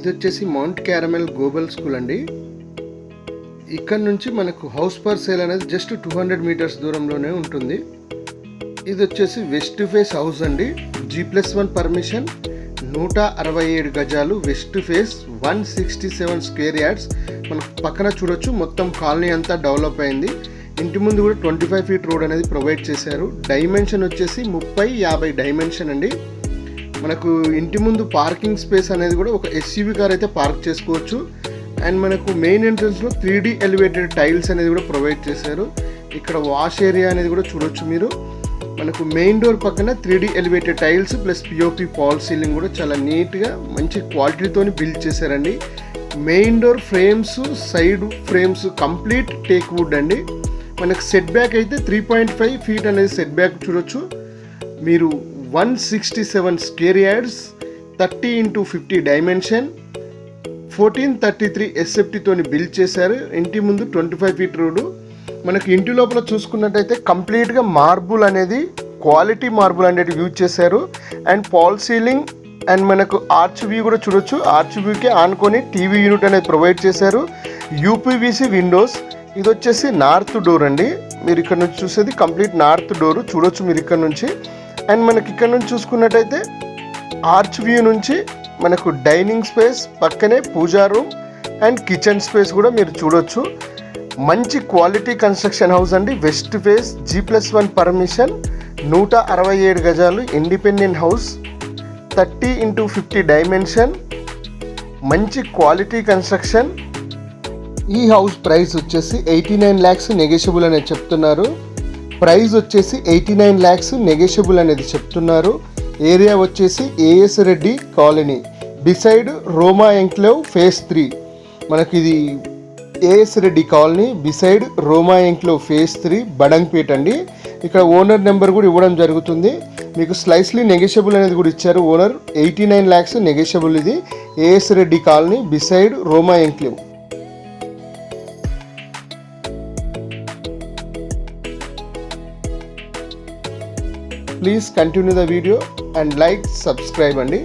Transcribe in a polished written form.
ఇది వచ్చేసి mount caramel global school అండి. ఇక్కడ నుంచి మనకు హౌస్ ఫర్ సేల్ అనేది జస్ట్ 200 మీటర్స్ దూరంలోనే ఉంటుంది. ఇది వచ్చేసి వెస్ట్ ఫేస్ హౌస్ అండి. G+1 పర్మిషన్, 167 గజాలు, వెస్ట్ ఫేస్, 167 స్క్వేర్ యార్డ్స్. మనకు పక్కన చూడొచ్చు మొత్తం కాలనీ అంతా డెవలప్ అయింది. ఇంటి ముందు కూడా 25 ఫీట్ రోడ్ అనేది ప్రొవైడ్ చేశారు. డైమెన్షన్ వచ్చేసి 30-50 డైమెన్షన్ అండి. మనకు ఇంటి ముందు పార్కింగ్ స్పేస్ అనేది కూడా ఒక SUV కార్ అయితే పార్క్ చేసుకోవచ్చు. అండ్ మనకు మెయిన్ ఎంట్రన్స్లో 3D ఎలివేటెడ్ టైల్స్ అనేది కూడా ప్రొవైడ్ చేశారు. ఇక్కడ వాష్ ఏరియా అనేది కూడా చూడొచ్చు మీరు. మనకు మెయిన్ డోర్ పక్కన 3D elevated tiles plus POP పాల్ సీలింగ్ కూడా చాలా నీట్గా మంచి క్వాలిటీతో బిల్డ్ చేశారండి. Main door frames, side frames complete teak wood అండి. మనకు సెట్ బ్యాక్ అయితే 3.5 ఫీట్ అనేది సెట్ బ్యాక్ చూడొచ్చు మీరు. 167 square yards, 30x50 dimension, 1433 SFT తోని బిల్డ్ చేశారు. ఇంటి ముందు 25 ఫీట్ రోడ్డు. మనకి ఇంటి లోపల చూసుకున్నట్టయితే కంప్లీట్గా మార్బుల్ అనేది, క్వాలిటీ మార్బుల్ అనేది యూజ్ చేశారు. అండ్ పాల్ సీలింగ్ అండ్ మనకు ఆర్చ్ వ్యూ కూడా చూడొచ్చు. ఆర్చ్ వ్యూకి ఆనుకొని టీవీ యూనిట్ అనేది ప్రొవైడ్ చేశారు. UPVC Windows. ఇది వచ్చేసి నార్త్ డోర్ అండి. మీరు ఇక్కడ నుంచి చూసేది కంప్లీట్ నార్త్ డోరు చూడొచ్చు మీరు ఇక్కడ నుంచి. అండ్ మనకి ఇక్కడ నుంచి చూసుకున్నట్టయితే ఆర్చ్ వ్యూ నుంచి మనకు డైనింగ్ స్పేస్, పక్కనే పూజా రూమ్ అండ్ కిచెన్ స్పేస్ కూడా మీరు చూడొచ్చు. మంచి క్వాలిటీ కన్స్ట్రక్షన్ హౌస్ అండి. వెస్ట్ ఫేస్, G+1 పర్మిషన్, 167 గజాలు, ఇండిపెండెంట్ హౌస్, 30x50 డైమెన్షన్, మంచి క్వాలిటీ కన్స్ట్రక్షన్. ఈ హౌస్ ప్రైస్ వచ్చేసి 89 lakhs నెగోషియబుల్ అనేది చెప్తున్నారు. ప్రైస్ వచ్చేసి 89 lakhs నెగోషియబుల్ అనేది చెప్తున్నారు. ఏరియా వచ్చేసి AS రెడ్డి కాలనీ, బిసైడ్ రోమా ఎంక్లేవ్ ఫేజ్ 3. మనకి ఇది AS రెడ్డి కాలనీ బిసైడ్ రోమా ఎంక్లేవ్ ఫేజ్ 3 బడంగ్పేట్ అండి. ఇక్కడ ఓనర్ నెంబర్ కూడా ఇవ్వడం జరుగుతుంది. మీకు స్లైస్లీ నెగోషియబుల్ అనేది కూడా ఇచ్చారు ఓనర్. 89 lakhs negotiable. ఇది AS Reddy colony beside Roma enclave. Please continue the video and like, subscribe అండి.